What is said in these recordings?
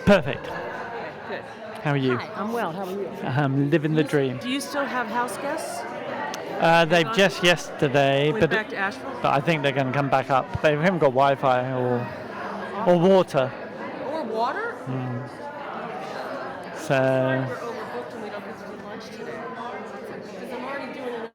Perfect. Okay, good. How are you? Hi, I'm well. How are you? Living the dream. Do you still have house guests? They've just yesterday, Going back to Asheville? but I think they're going to come back up. They haven't got Wi-Fi or water, Or water? so Sorry, we're overbooked and we don't get to do lunch today. Because I'm already doing an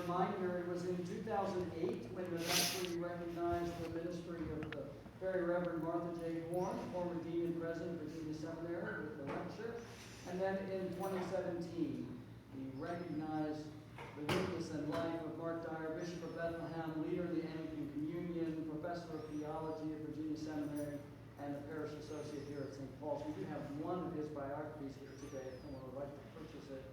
reminder, it was in 2008 when it was actually recognized the ministry of the Very Reverend Martha J. Horn, former Dean and President of Virginia Seminary, with the lecture. And then in 2017, we recognized the witness and life of Mark Dyer, Bishop of Bethlehem, leader of the Anglican Communion, professor of theology at Virginia Seminary, and a parish associate here at St. Paul's. We do have one of his biographies here today if someone would like to purchase it.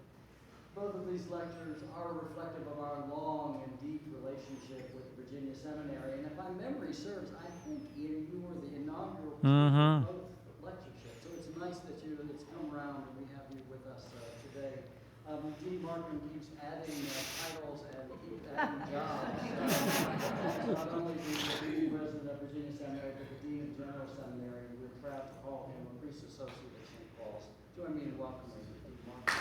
Both of these lectures are reflective of our long and deep relationship with Virginia Seminary. And if my memory serves, I think, Ian, you were the inaugural speaker of both lectureships. So it's nice that it's come around and we have you with us today. Dean Markham keeps adding titles and adding jobs. Not only the Dean President of Virginia Seminary, but the Dean of General Seminary. And we're proud to call him a priest associate at St. Paul's. Join me in welcoming Dean Markham.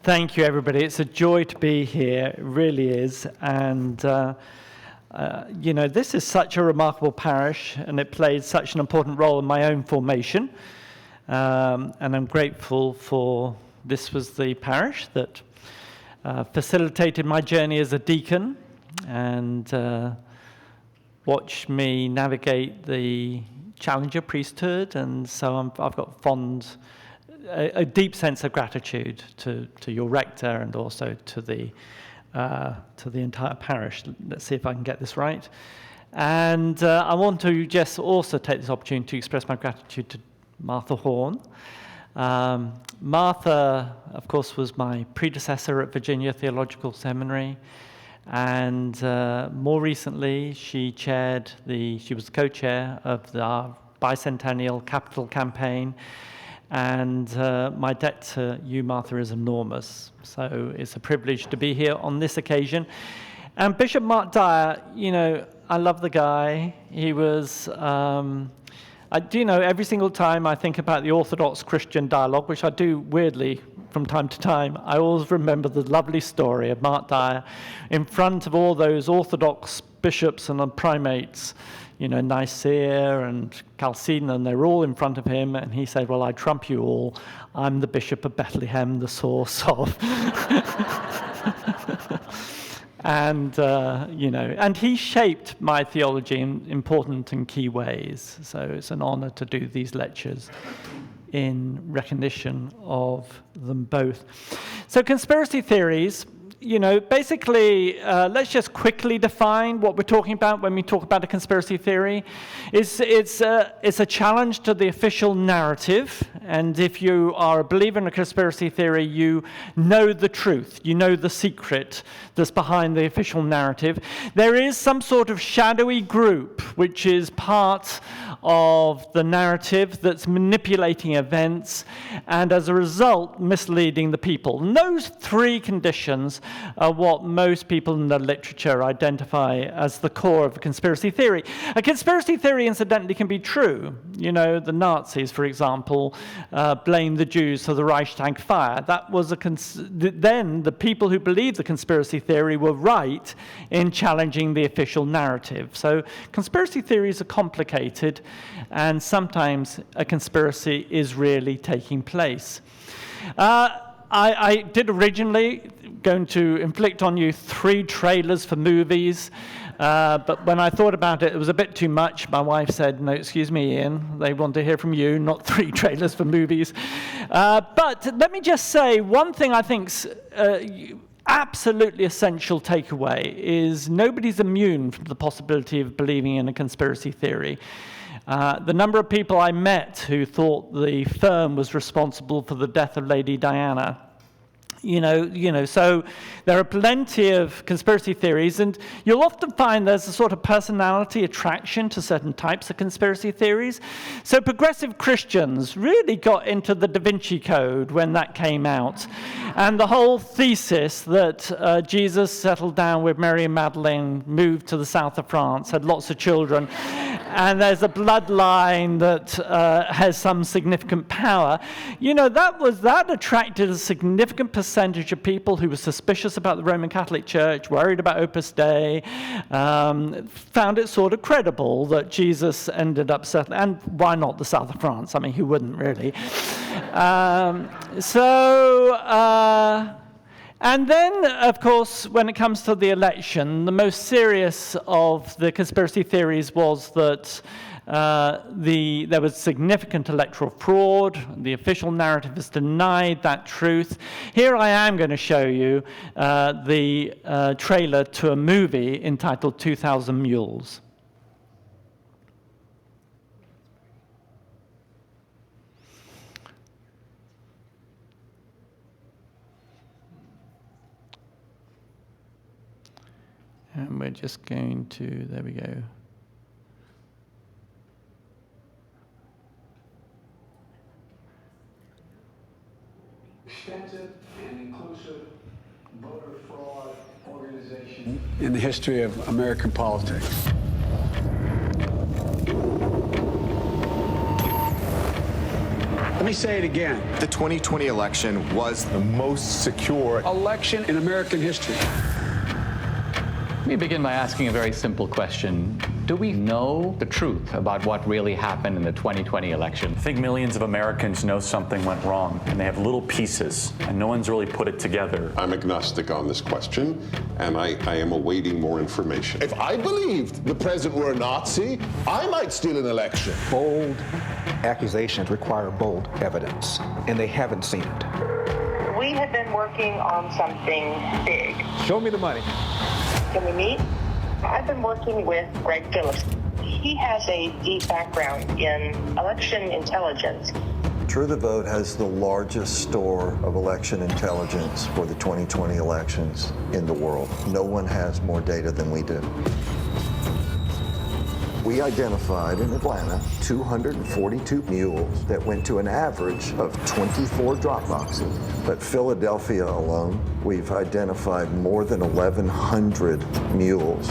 Thank you, everybody. It's a joy to be here. It really is. And, this is such a remarkable parish, and it played such an important role in my own formation. And I'm grateful for this was the parish that facilitated my journey as a deacon and watched me navigate the Challenger priesthood. And so I've got a deep sense of gratitude to your rector and also to the entire parish. Let's see if I can get this right. And I want to just also take this opportunity to express my gratitude to Martha Horn. Martha, of course, was my predecessor at Virginia Theological Seminary, and more recently she was the co-chair of our bicentennial capital campaign. And my debt to you, Martha, is enormous. So it's a privilege to be here on this occasion. And Bishop Mark Dyer, I love the guy. He was, every single time I think about the Orthodox Christian dialogue, which I do weirdly from time to time, I always remember the lovely story of Mark Dyer in front of all those Orthodox bishops and primates, Nicaea and Chalcedon, they were all in front of him, and he said, well, I trump you all. I'm the Bishop of Bethlehem, the source of... and he shaped my theology in important and key ways. So it's an honor to do these lectures in recognition of them both. So conspiracy theories... basically, let's just quickly define what we're talking about when we talk about a conspiracy theory. It's a challenge to the official narrative, and if you are a believer in a conspiracy theory, you know the truth, you know the secret that's behind the official narrative. There is some sort of shadowy group which is part of the narrative that's manipulating events, and as a result, misleading the people. And those three conditions are what most people in the literature identify as the core of a conspiracy theory. A conspiracy theory, incidentally, can be true. The Nazis, for example, blamed the Jews for the Reichstag fire. That was then the people who believed the conspiracy theory were right in challenging the official narrative. So conspiracy theories are complicated, and sometimes a conspiracy is really taking place. I did originally going to inflict on you 3 trailers for movies, but when I thought about it, it was a bit too much. My wife said, no, excuse me, Ian, they want to hear from you, not 3 trailers for movies. But let me just say, one thing I think's absolutely essential takeaway is nobody's immune from the possibility of believing in a conspiracy theory. The number of people I met who thought the firm was responsible for the death of Lady Diana, so there are plenty of conspiracy theories, and you'll often find there's a sort of personality attraction to certain types of conspiracy theories. So progressive Christians really got into the Da Vinci Code when that came out, and the whole thesis that Jesus settled down with Mary and Magdalene, moved to the south of France, had lots of children, and there's a bloodline that has some significant power. That attracted a significant percentage percentage of people who were suspicious about the Roman Catholic Church, worried about Opus Dei, found it sort of credible that Jesus ended up settling, and why not the south of France? I mean, who wouldn't really? And then, of course, when it comes to the election, the most serious of the conspiracy theories was that there was significant electoral fraud. The official narrative has denied that truth. Here I am going to show you the trailer to a movie entitled 2,000 Mules. And we're just going to, there we go. Extensive and inclusive voter fraud organization in the history of American politics. Let me say it again. The 2020 election was the most secure Election in American history. Let me begin by asking a very simple question. Do we know the truth about what really happened in the 2020 election? I think millions of Americans know something went wrong, and they have little pieces, and no one's really put it together. I'm agnostic on this question, and I am awaiting more information. If I believed the president were a Nazi, I might steal an election. Bold accusations require bold evidence, and they haven't seen it. We have been working on something big. Show me the money. Can we meet? I've been working with Greg Phillips. He has a deep background in election intelligence. True the Vote has the largest store of election intelligence for the 2020 elections in the world. No one has more data than we do. We identified in Atlanta 242 mules that went to an average of 24 drop boxes. But Philadelphia alone, we've identified more than 1,100 mules.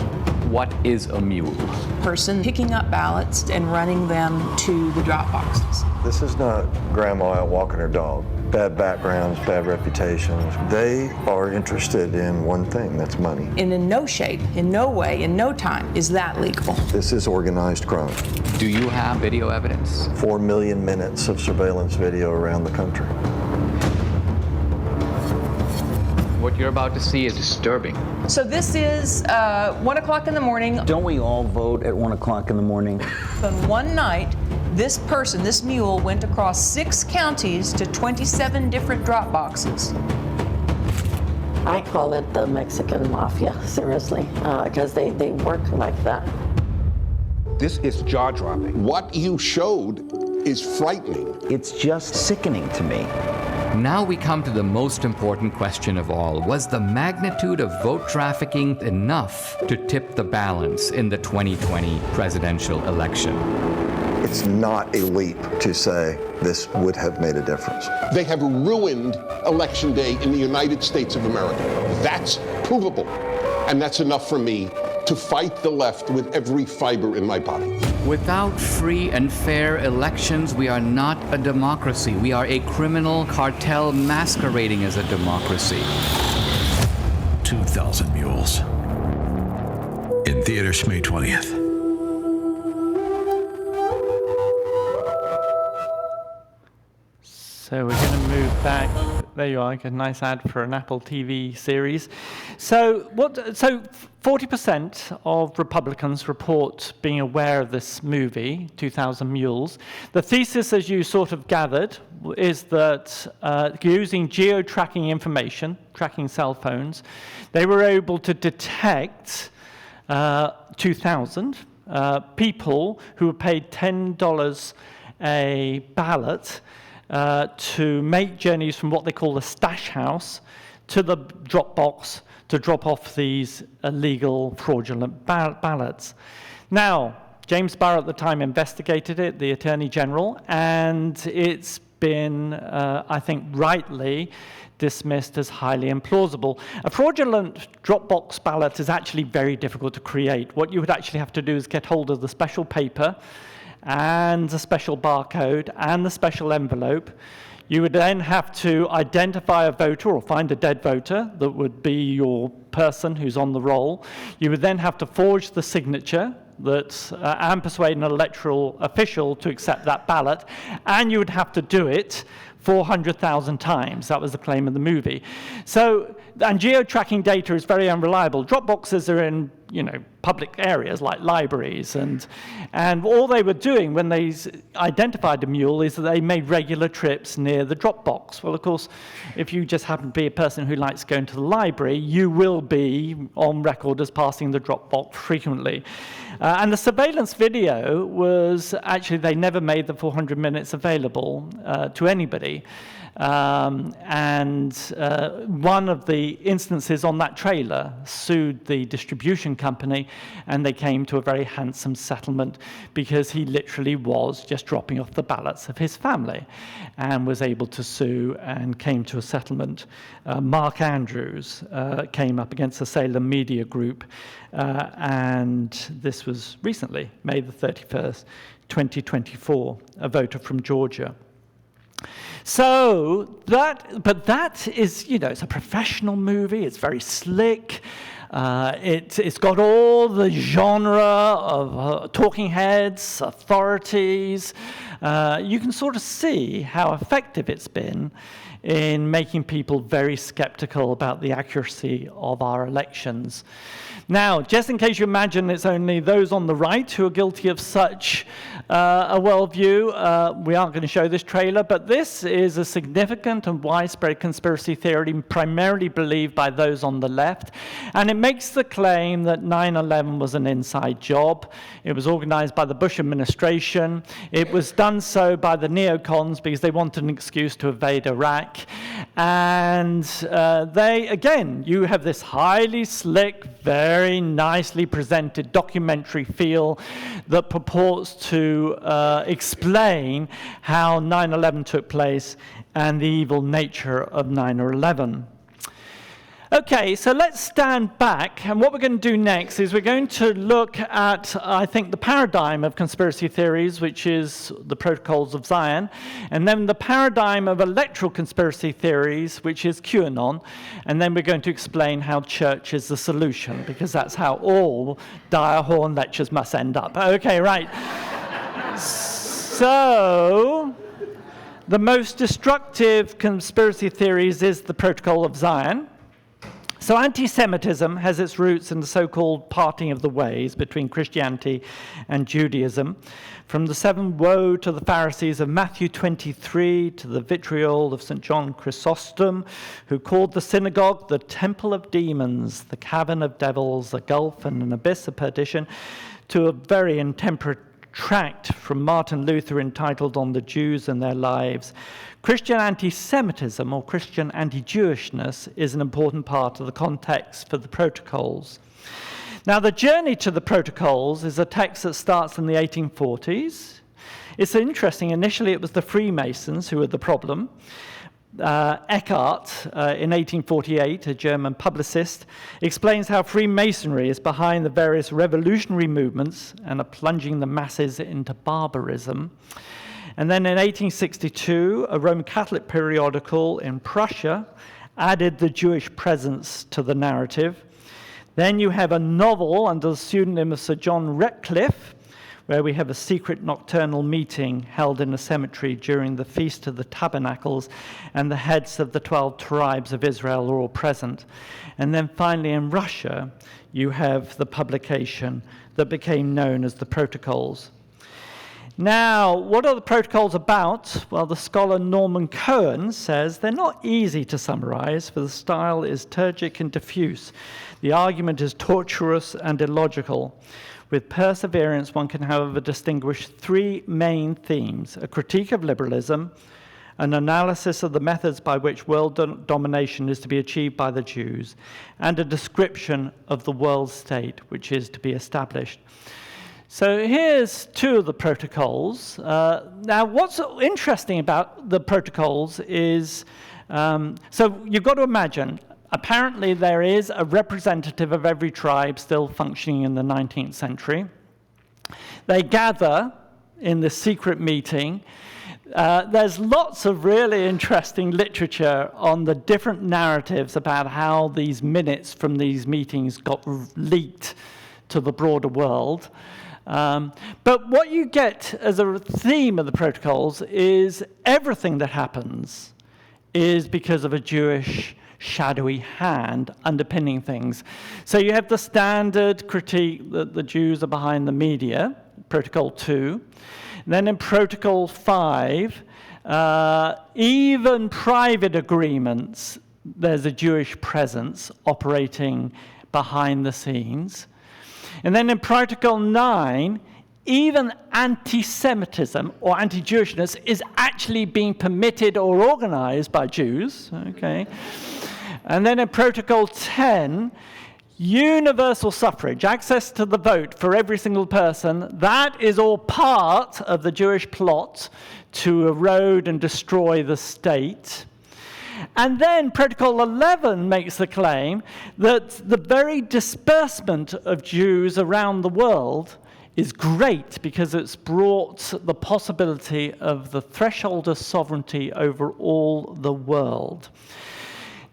What is a mule? Person picking up ballots and running them to the drop boxes. This is not grandma out walking her dog. Bad backgrounds, bad reputations. They are interested in one thing, that's money. And in no shape, in no way, in no time is that legal. This is organized crime. Do you have video evidence? 4 million minutes of surveillance video around the country. What you're about to see is disturbing. So this is 1 o'clock in the morning. Don't we all vote at 1 o'clock in the morning? On one night, this person, this mule, went across 6 counties to 27 different drop boxes. I call it the Mexican mafia, seriously, because they work like that. This is jaw-dropping. What you showed is frightening. It's just sickening to me. Now we come to the most important question of all. Was the magnitude of vote trafficking enough to tip the balance in the 2020 presidential election? It's not a leap to say this would have made a difference. They have ruined Election Day in the United States of America. That's provable. And that's enough for me to fight the left with every fiber in my body. Without free and fair elections, we are not a democracy. We are a criminal cartel masquerading as a democracy. 2,000 Mules. In theaters May 20th. So we're going to move back. There you are, a nice ad for an Apple TV series. So 40% of Republicans report being aware of this movie, 2,000 Mules. The thesis, as you sort of gathered, is that using geo-tracking information, tracking cell phones, they were able to detect 2,000 people who were paid $10 a ballot to make journeys from what they call the stash house to the drop box to drop off these illegal, fraudulent ballots. Now, James Barr at the time investigated it, the Attorney General, and it's been, I think, rightly dismissed as highly implausible. A fraudulent Dropbox ballot is actually very difficult to create. What you would actually have to do is get hold of the special paper and the special barcode and the special envelope. You would then have to identify a voter or find a dead voter that would be your person who's on the roll. You would then have to forge the signature and persuade an electoral official to accept that ballot, and you would have to do it 400,000 times. That was the claim of the movie. So, and geo-tracking data is very unreliable. Drop boxes are in, public areas like libraries, and all they were doing when they identified a mule is that they made regular trips near the drop box. Well, of course, if you just happen to be a person who likes going to the library, you will be on record as passing the drop box frequently. And the surveillance video was actually, they never made the 400 minutes available to anybody. One of the instances on that trailer sued the distribution company, and they came to a very handsome settlement because he literally was just dropping off the ballots of his family and was able to sue and came to a settlement. Mark Andrews came up against the Salem Media Group, and this was recently, May the 31st, 2024, a voter from Georgia. So that is, it's a professional movie. It's very slick. It's got all the genre of talking heads, authorities. You can sort of see how effective it's been in making people very skeptical about the accuracy of our elections. Now, just in case you imagine it's only those on the right who are guilty of such a worldview, we aren't going to show this trailer, but this is a significant and widespread conspiracy theory primarily believed by those on the left, and it makes the claim that 9/11 was an inside job. It was organized by the Bush administration. It was done so by the neocons because they wanted an excuse to invade Iraq. And you have this highly slick, very nicely presented documentary feel that purports to explain how 9/11 took place and the evil nature of 9/11. Okay, so let's stand back, and what we're going to do next is we're going to look at, I think, the paradigm of conspiracy theories, which is the Protocols of Zion, and then the paradigm of electoral conspiracy theories, which is QAnon, and then we're going to explain how church is the solution, because that's how all Dire Horn lectures must end up. Okay, right. So, the most destructive conspiracy theories is the Protocol of Zion. So anti-Semitism has its roots in the so-called parting of the ways between Christianity and Judaism. From the seven woe to the Pharisees of Matthew 23 to the vitriol of St. John Chrysostom, who called the synagogue the temple of demons, the cavern of devils, a gulf and an abyss of perdition, to a very intemperate tract from Martin Luther entitled On the Jews and Their Lives. Christian anti-Semitism or Christian anti-Jewishness is an important part of the context for the Protocols. Now, the journey to the Protocols is a text that starts in the 1840s. It's interesting, initially it was the Freemasons who were the problem. Eckhart, in 1848, a German publicist, explains how Freemasonry is behind the various revolutionary movements and are plunging the masses into barbarism. And then in 1862, a Roman Catholic periodical in Prussia added the Jewish presence to the narrative. Then you have a novel under the pseudonym of Sir John Ratcliffe, where we have a secret nocturnal meeting held in a cemetery during the Feast of the Tabernacles, and the heads of the 12 tribes of Israel are all present. And then finally in Russia, you have the publication that became known as the Protocols. Now, what are the Protocols about? Well, the scholar Norman Cohen says they're not easy to summarize, for the style is turgid and diffuse. The argument is tortuous and illogical. With perseverance, one can, however, distinguish three main themes: a critique of liberalism, an analysis of the methods by which world domination is to be achieved by the Jews, and a description of the world state which is to be established. So here's two of the Protocols. Now, what's interesting about the Protocols is, so you've got to imagine, apparently there is a representative of every tribe still functioning in the 19th century. They gather in the secret meeting. There's lots of really interesting literature on the different narratives about how these minutes from these meetings got leaked to the broader world. But what you get as a theme of the protocols is everything that happens is because of a Jewish shadowy hand underpinning things. So you have the standard critique that the Jews are behind the media, Protocol 2. And then in Protocol 5, even private agreements, there's a Jewish presence operating behind the scenes. And then in Protocol 9, even anti-Semitism or anti-Jewishness is actually being permitted or organized by Jews, okay? And then in Protocol 10, universal suffrage, access to the vote for every single person, that is all part of the Jewish plot to erode and destroy the state. And then Protocol 11 makes the claim that the very disbursement of Jews around the world is great because it's brought the possibility of the threshold of sovereignty over all the world.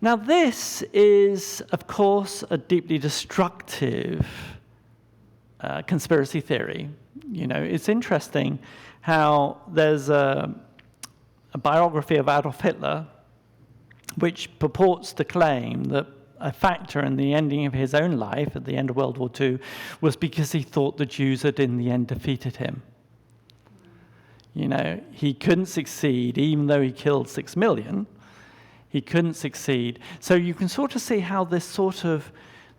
Now, this is, of course, a deeply destructive conspiracy theory. You know, it's interesting how there's a biography of Adolf Hitler which purports to claim that a factor in the ending of his own life at the end of World War II was because he thought the Jews had in the end defeated him. You know, he couldn't succeed, even though he killed 6 million. He couldn't succeed. So you can sort of see how this sort of,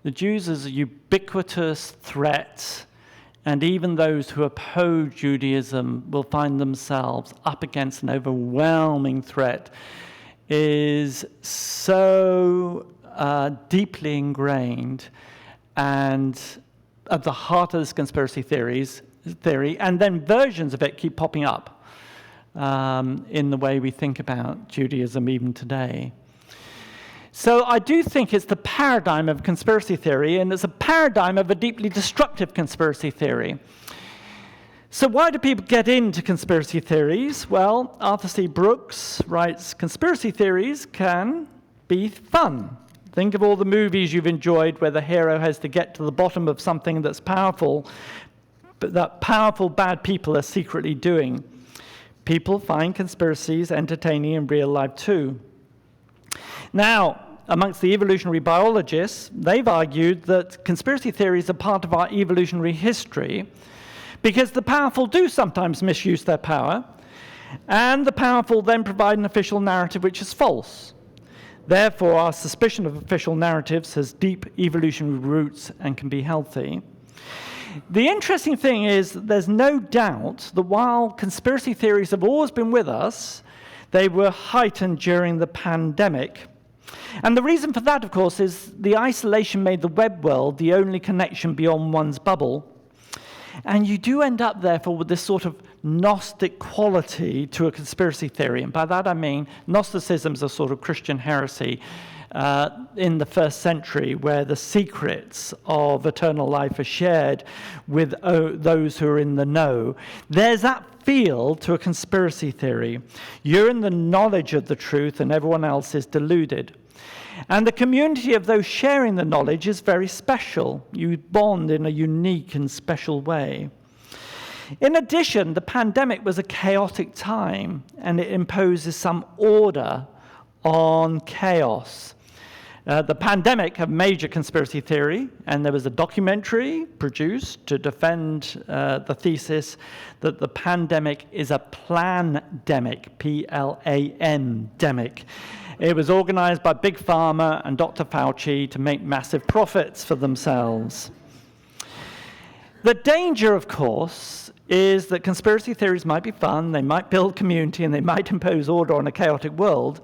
the Jews as a ubiquitous threat, and even those who oppose Judaism will find themselves up against an overwhelming threat, is so deeply ingrained and at the heart of this conspiracy theory, and then versions of it keep popping up in the way we think about Judaism even today. So I do think it's the paradigm of conspiracy theory, and it's a paradigm of a deeply destructive conspiracy theory. So why do people get into conspiracy theories? Well, Arthur C. Brooks writes, conspiracy theories can be fun. Think of all the movies you've enjoyed where the hero has to get to the bottom of something that's powerful, but that powerful bad people are secretly doing. People find conspiracies entertaining in real life too. Now, amongst the evolutionary biologists, they've argued that conspiracy theories are part of our evolutionary history because the powerful do sometimes misuse their power, and the powerful then provide an official narrative which is false. Therefore, our suspicion of official narratives has deep evolutionary roots and can be healthy. The interesting thing is that there's no doubt that while conspiracy theories have always been with us, they were heightened during the pandemic. And the reason for that, of course, is the isolation made the web world the only connection beyond one's bubble. And you do end up, therefore, with this sort of Gnostic quality to a conspiracy theory. And by that I mean Gnosticism is a sort of Christian heresy in the first century, where the secrets of eternal life are shared with those who are in the know. There's that feel to a conspiracy theory. You're in the knowledge of the truth and everyone else is deluded. And the community of those sharing the knowledge is very special. You bond in a unique and special way. In addition, the pandemic was a chaotic time, and it imposes some order on chaos. The pandemic had major conspiracy theory, and there was a documentary produced to defend the thesis that the pandemic is a plandemic, P-L-A-N-demic. It was organized by Big Pharma and Dr. Fauci to make massive profits for themselves. The danger, of course, is that conspiracy theories might be fun, they might build community, and they might impose order on a chaotic world,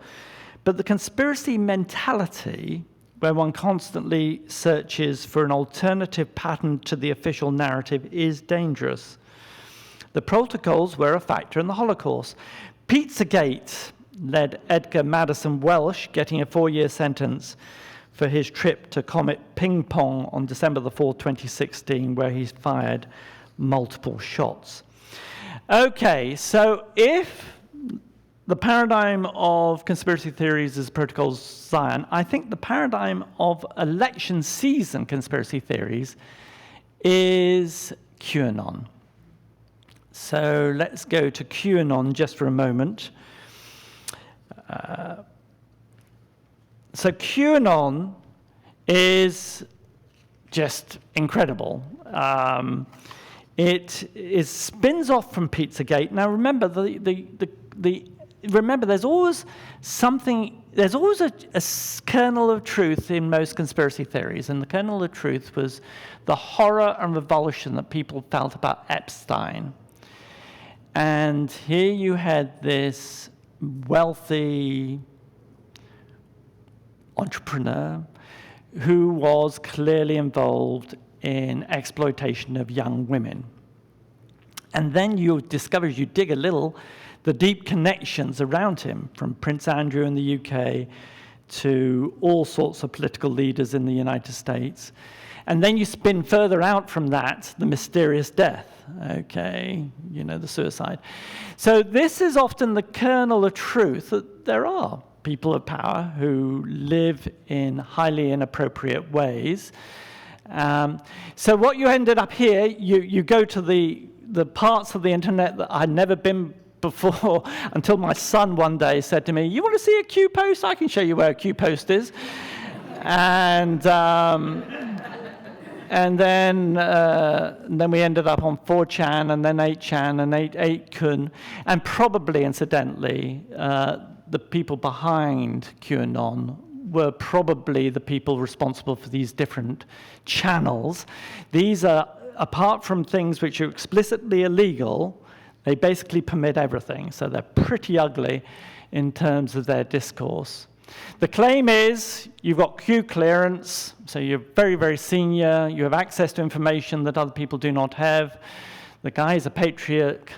but the conspiracy mentality, where one constantly searches for an alternative pattern to the official narrative, is dangerous. The protocols were a factor in the Holocaust. Pizzagate led Edgar Madison Welsh getting a 4-year sentence for his trip to Comet Ping Pong on December the 4th, 2016, where he fired multiple shots. Okay, so if the paradigm of conspiracy theories is Protocol Zion, I think the paradigm of election season conspiracy theories is QAnon. So let's go to QAnon just for a moment. So QAnon is just incredible. It spins off from Pizzagate. Now remember, remember, there's always something. There's always a kernel of truth in most conspiracy theories, and the kernel of truth was the horror and revulsion that people felt about Epstein. And here you had this wealthy entrepreneur who was clearly involved in exploitation of young women. And then you discover, as you dig a little, the deep connections around him, from Prince Andrew in the UK to all sorts of political leaders in the United States. And then you spin further out from that, the mysterious death, okay, you know, the suicide. So this is often the kernel of truth, that there are people of power who live in highly inappropriate ways. So what you ended up here, you go to the parts of the internet that I'd never been before, until my son one day said to me, "You want to see a Q post? I can show you where a Q post is." And then we ended up on 4chan, and then 8chan, and 8kun, and probably, incidentally, the people behind QAnon were probably the people responsible for these different channels. These are, apart from things which are explicitly illegal, they basically permit everything, so they're pretty ugly in terms of their discourse. The claim is you've got Q clearance, so you're very, very senior, you have access to information that other people do not have. The guy is a patriot,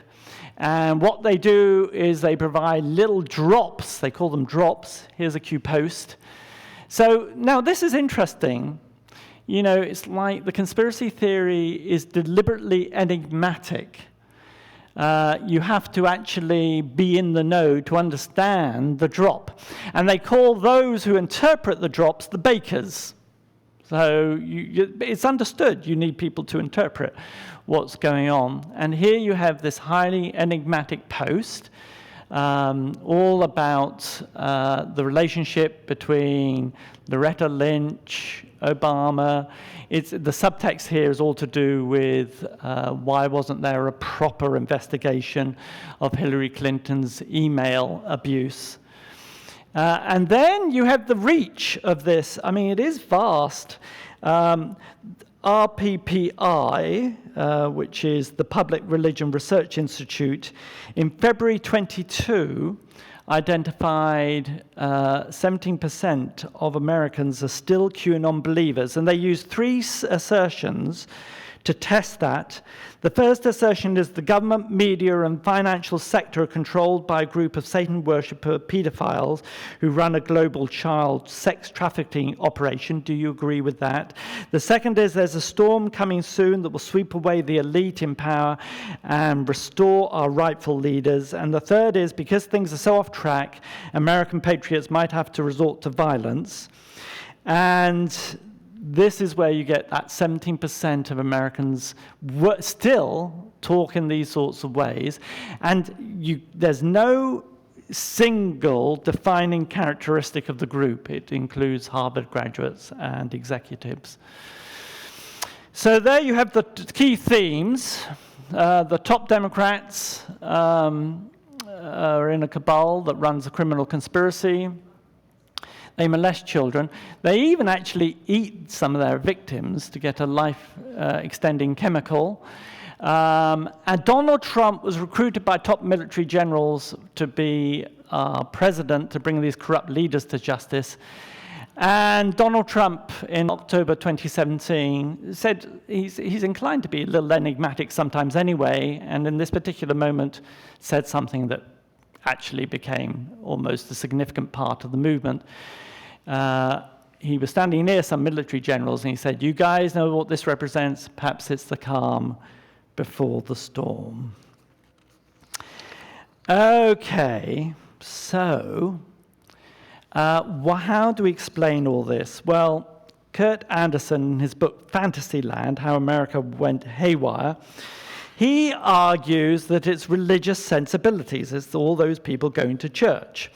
and what they do is they provide little drops, they call them drops. Here's a Q post. So now this is interesting. You know, it's like the conspiracy theory is deliberately enigmatic. You have to actually be in the know to understand the drop. And they call those who interpret the drops the bakers. So it's understood you need people to interpret what's going on. And here you have this highly enigmatic post, all about the relationship between Loretta Lynch, Obama. The subtext here is all to do with why wasn't there a proper investigation of Hillary Clinton's email abuse. And then you have the reach of this. I mean, it is vast. RPPI, which is the Public Religion Research Institute, in February 22, identified 17% of Americans are still QAnon believers, and they used three assertions to test that. The first assertion is the government, media, and financial sector are controlled by a group of Satan worshipper pedophiles who run a global child sex trafficking operation. Do you agree with that? The second is there's a storm coming soon that will sweep away the elite in power and restore our rightful leaders. And the third is because things are so off track, American patriots might have to resort to violence. And this is where you get that 17% of Americans still talk in these sorts of ways. And there's no single defining characteristic of the group. It includes Harvard graduates and executives. So there you have the key themes. The top Democrats are in a cabal that runs a criminal conspiracy. They molest children. They even actually eat some of their victims to get a life-extending chemical. And Donald Trump was recruited by top military generals to be president, to bring these corrupt leaders to justice. And Donald Trump, in October 2017, said he's inclined to be a little enigmatic sometimes anyway, and in this particular moment said something that actually became almost a significant part of the movement. He was standing near some military generals and he said, "You guys know what this represents? Perhaps it's the calm before the storm." Okay, so how do we explain all this? Well, Kurt Anderson, in his book Fantasyland, How America Went Haywire, he argues that it's religious sensibilities, it's all those people going to church,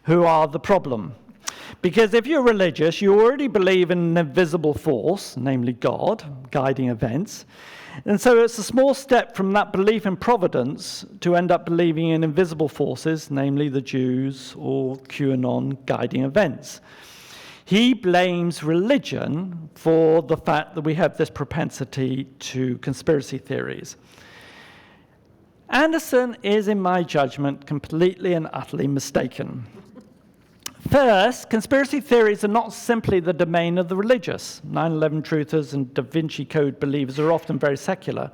who are the problem. Because if you're religious, you already believe in an invisible force, namely God, guiding events. And so it's a small step from that belief in providence to end up believing in invisible forces, namely the Jews or QAnon guiding events. He blames religion for the fact that we have this propensity to conspiracy theories. Anderson is, in my judgment, completely and utterly mistaken. First, conspiracy theories are not simply the domain of the religious. 9/11 truthers and Da Vinci Code believers are often very secular.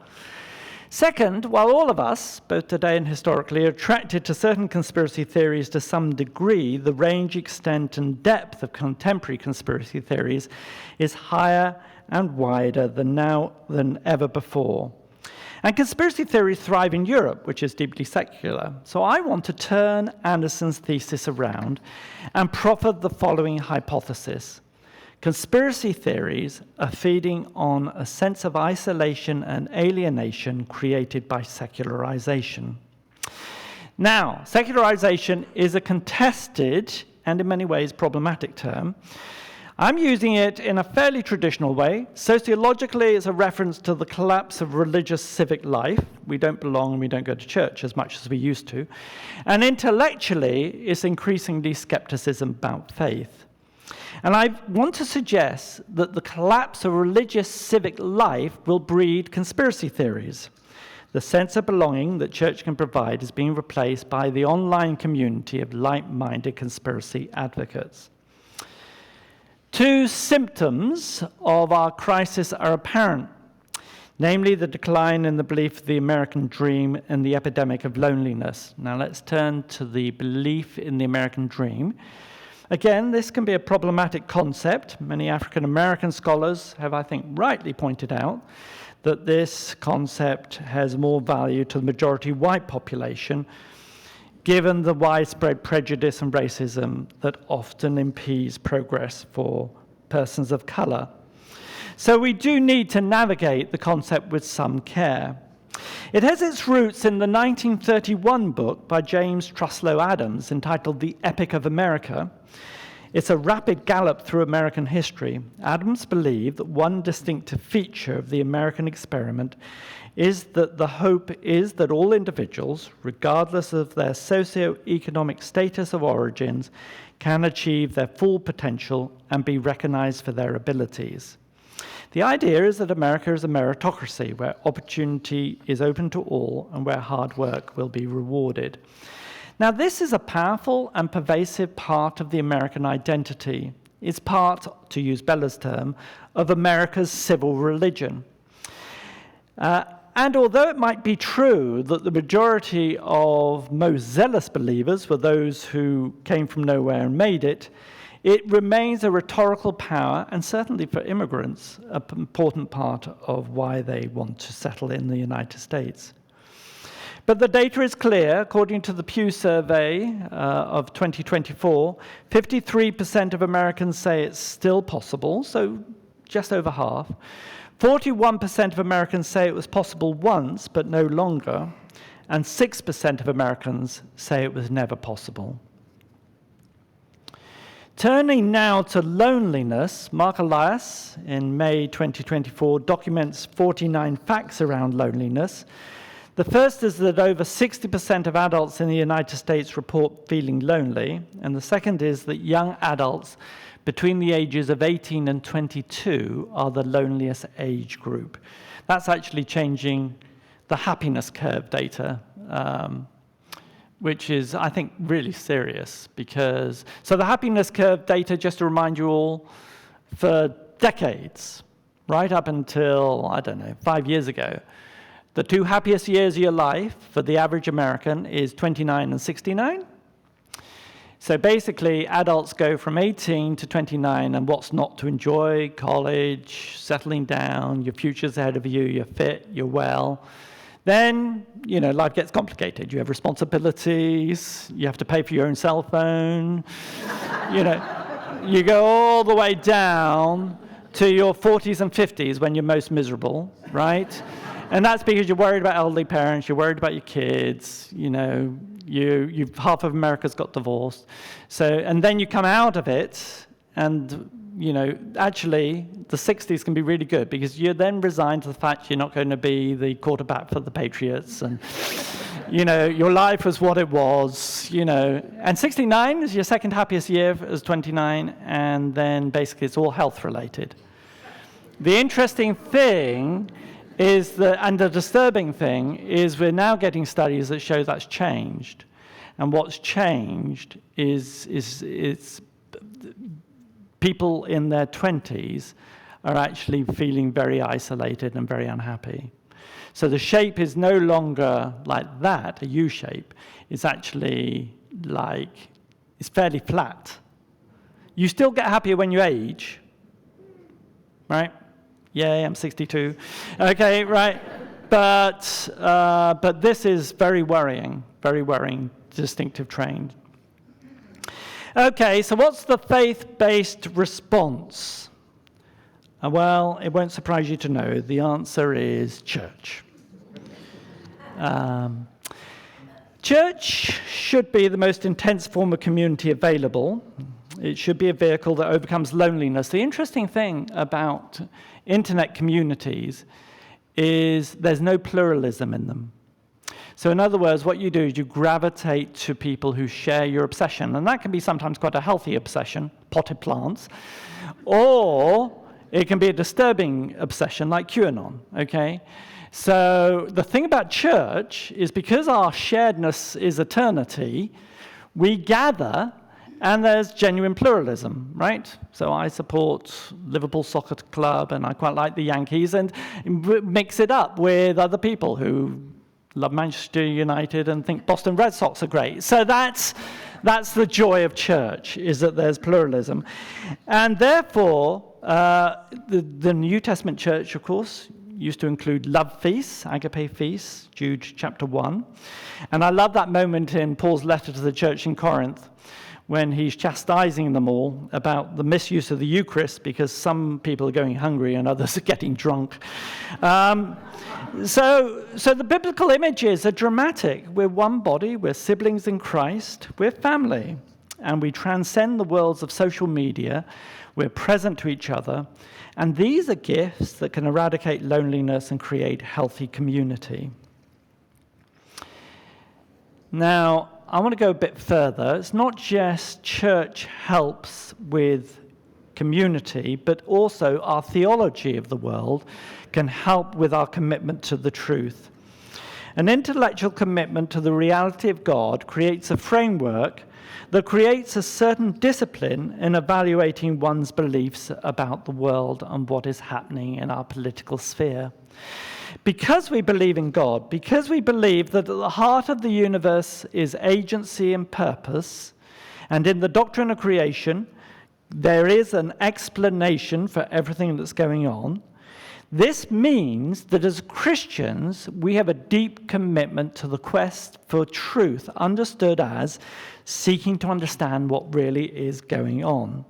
Second, while all of us, both today and historically, are attracted to certain conspiracy theories to some degree, the range, extent, and depth of contemporary conspiracy theories is higher and wider than ever before. And conspiracy theories thrive in Europe, which is deeply secular. So I want to turn Anderson's thesis around and proffer the following hypothesis. Conspiracy theories are feeding on a sense of isolation and alienation created by secularization. Now, secularization is a contested and in many ways problematic term. I'm using it in a fairly traditional way. Sociologically, it's a reference to the collapse of religious civic life. We don't belong and we don't go to church as much as we used to. And intellectually, it's increasingly skepticism about faith. And I want to suggest that the collapse of religious civic life will breed conspiracy theories. The sense of belonging that church can provide is being replaced by the online community of like-minded conspiracy advocates. Two symptoms of our crisis are apparent, namely the decline in the belief of the American dream and the epidemic of loneliness. Now let's turn to the belief in the American dream. Again, this can be a problematic concept. Many African American scholars have, I think, rightly pointed out that this concept has more value to the majority white population, given the widespread prejudice and racism that often impedes progress for persons of color. So we do need to navigate the concept with some care. It has its roots in the 1931 book by James Truslow Adams entitled The Epic of America. It's a rapid gallop through American history. Adams believed that one distinctive feature of the American experiment is that the hope is that all individuals, regardless of their socio-economic status of origins, can achieve their full potential and be recognized for their abilities. The idea is that America is a meritocracy where opportunity is open to all and where hard work will be rewarded. Now, this is a powerful and pervasive part of the American identity. It's part, to use Bella's term, of America's civil religion. And although it might be true that the majority of most zealous believers were those who came from nowhere and made it, it remains a rhetorical power, and certainly for immigrants, an important part of why they want to settle in the United States. But the data is clear. According to the Pew survey of 2024, 53% of Americans say it's still possible, so just over half. 41% of Americans say it was possible once, but no longer, and 6% of Americans say it was never possible. Turning now to loneliness, Mark Elias, in May 2024, documents 49 facts around loneliness. The first is that over 60% of adults in the United States report feeling lonely, and the second is that young adults between the ages of 18 and 22 are the loneliest age group. That's actually changing the happiness curve data, which is, I think, really serious because, so the happiness curve data, just to remind you all, for decades, right up until, 5 years ago, the two happiest years of your life for the average American is 29 and 69. So basically, adults go from 18 to 29, and what's not to enjoy? College, settling down, your future's ahead of you, you're fit, you're well. Then, life gets complicated. You have responsibilities, you have to pay for your own cell phone, you go all the way down to your 40s and 50s when you're most miserable, right? And that's because you're worried about elderly parents, you're worried about your kids, half of America's got divorced. And then you come out of it, and actually, the 60s can be really good because you're then resigned to the fact you're not going to be the quarterback for the Patriots, and your life was what it was, And 69 is your second happiest year as 29, and then basically it's all health related. The interesting thing is and the disturbing thing is we're now getting studies that show that's changed, and what's changed is people in their 20s are actually feeling very isolated and very unhappy. So the shape is no longer like that, a U shape. It's actually it's fairly flat. You still get happier when you age, right? Yay, I'm 62. Okay, right. But this is very worrying, distinctive trend. Okay, so what's the faith-based response? Well, it won't surprise you to know the answer is church. Church should be the most intense form of community available. It should be a vehicle that overcomes loneliness. The interesting thing about internet communities is there's no pluralism in them. So in other words, what you do is you gravitate to people who share your obsession, and that can be sometimes quite a healthy obsession, potted plants, or it can be a disturbing obsession like QAnon, okay? So the thing about church is because our sharedness is eternity, we gather and there's genuine pluralism, right? So I support Liverpool Soccer Club and I quite like the Yankees, and mix it up with other people who love Manchester United and think Boston Red Sox are great. So that's the joy of church, is that there's pluralism. And therefore, the New Testament church, of course, used to include love feasts, agape feasts, Jude chapter 1. And I love that moment in Paul's letter to the church in Corinth when he's chastising them all about the misuse of the Eucharist because some people are going hungry and others are getting drunk. So the biblical images are dramatic. We're one body, we're siblings in Christ, we're family, and we transcend the worlds of social media, we're present to each other, and these are gifts that can eradicate loneliness and create healthy community. Now, I want to go a bit further. It's not just church helps with community, but also our theology of the world can help with our commitment to the truth. An intellectual commitment to the reality of God creates a framework that creates a certain discipline in evaluating one's beliefs about the world and what is happening in our political sphere. Because we believe in God, because we believe that at the heart of the universe is agency and purpose, and in the doctrine of creation, there is an explanation for everything that's going on, this means that as Christians, we have a deep commitment to the quest for truth, understood as seeking to understand what really is going on.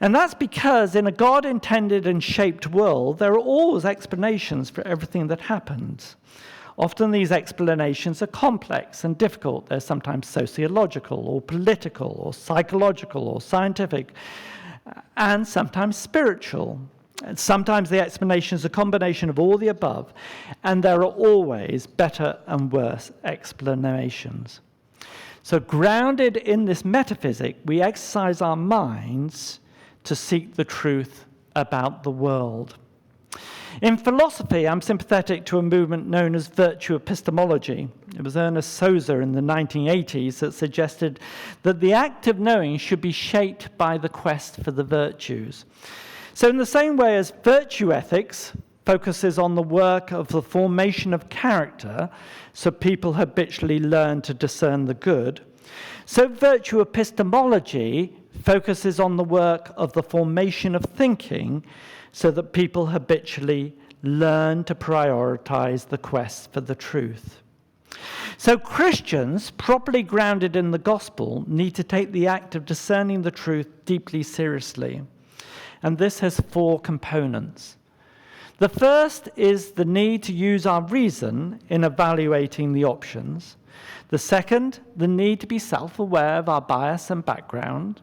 And that's because in a God-intended and shaped world, there are always explanations for everything that happens. Often these explanations are complex and difficult. They're sometimes sociological or political or psychological or scientific, and sometimes spiritual. And sometimes the explanation is a combination of all the above, and there are always better and worse explanations. So grounded in this metaphysic, we exercise our minds to seek the truth about the world. In philosophy, I'm sympathetic to a movement known as virtue epistemology. It was Ernest Sosa in the 1980s that suggested that the act of knowing should be shaped by the quest for the virtues. So in the same way as virtue ethics focuses on the work of the formation of character, so people habitually learn to discern the good, so virtue epistemology focuses on the work of the formation of thinking so that people habitually learn to prioritize the quest for the truth. So Christians, properly grounded in the gospel, need to take the act of discerning the truth deeply seriously. And this has 4 components. The first is the need to use our reason in evaluating the options. The second, the need to be self-aware of our bias and background.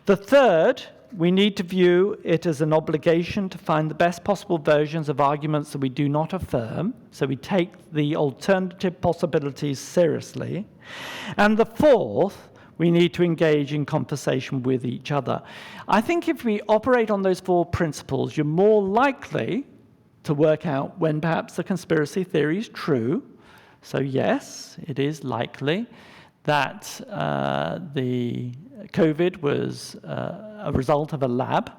The third, we need to view it as an obligation to find the best possible versions of arguments that we do not affirm, so we take the alternative possibilities seriously. And the fourth, we need to engage in conversation with each other. I think if we operate on those 4 principles, you're more likely to work out when perhaps the conspiracy theory is true. So yes, it is likely that the COVID was a result of a lab,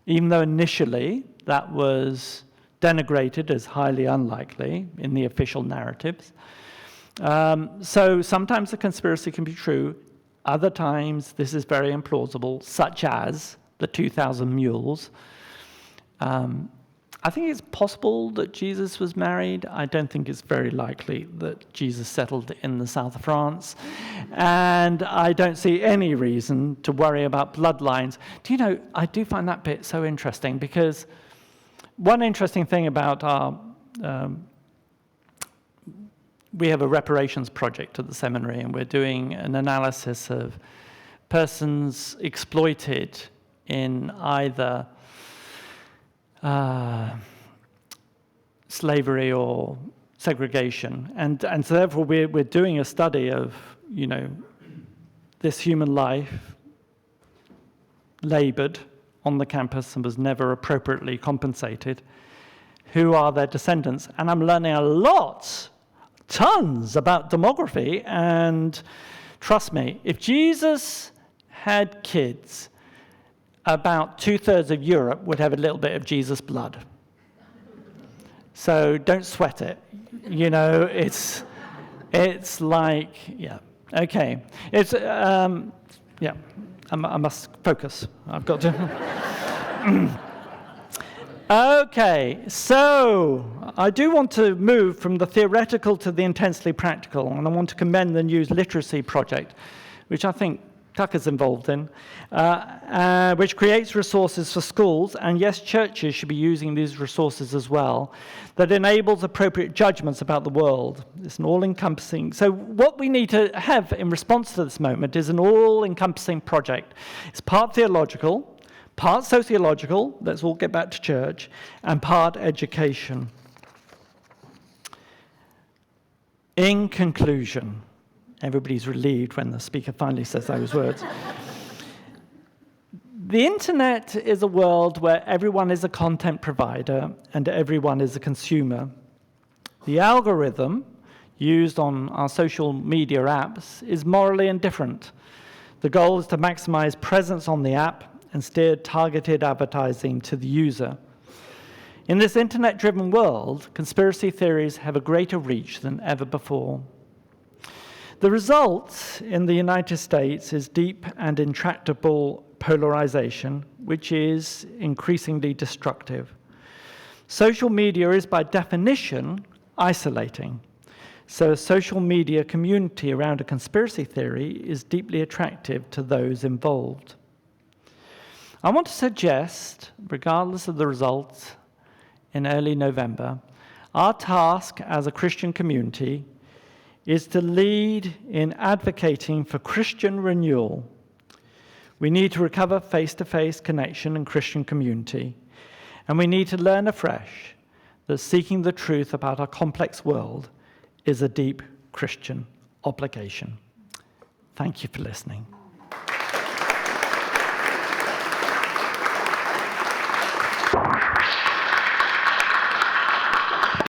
even though initially that was denigrated as highly unlikely in the official narratives. So sometimes the conspiracy can be true. Other times this is very implausible, such as the 2,000 mules. I think it's possible that Jesus was married. I don't think it's very likely that Jesus settled in the south of France. And I don't see any reason to worry about bloodlines. Do you know, I do find that bit so interesting, because one interesting thing about our we have a reparations project at the seminary, and we're doing an analysis of persons exploited in either slavery or segregation, and so therefore we're doing a study of, you know, this human life labored on the campus and was never appropriately compensated. Who are their descendants? And I'm learning a lot, tons about demography, and trust me, if Jesus had kids, about 2/3 of Europe would have a little bit of Jesus blood. So don't sweat it. You know, it's like, yeah, okay. It's, yeah, I must focus. I've got to. Okay, so I do want to move from the theoretical to the intensely practical, and I want to commend the News Literacy Project, which I think Tucker's involved in, which creates resources for schools, and yes, churches should be using these resources as well, that enables appropriate judgments about the world. It's an all-encompassing. So what we need to have in response to this moment is an all-encompassing project. It's part theological, part sociological, let's all get back to church, and part education. In conclusion, everybody's relieved when the speaker finally says those words. The internet is a world where everyone is a content provider and everyone is a consumer. The algorithm used on our social media apps is morally indifferent. The goal is to maximize presence on the app and steer targeted advertising to the user. In this internet-driven world, conspiracy theories have a greater reach than ever before. The result in the United States is deep and intractable polarization, which is increasingly destructive. Social media is, by definition, isolating. So a social media community around a conspiracy theory is deeply attractive to those involved. I want to suggest, regardless of the results in early November, our task as a Christian community is to lead in advocating for Christian renewal. We need to recover face-to-face connection and Christian community, and we need to learn afresh that seeking the truth about our complex world is a deep Christian obligation. Thank you for listening.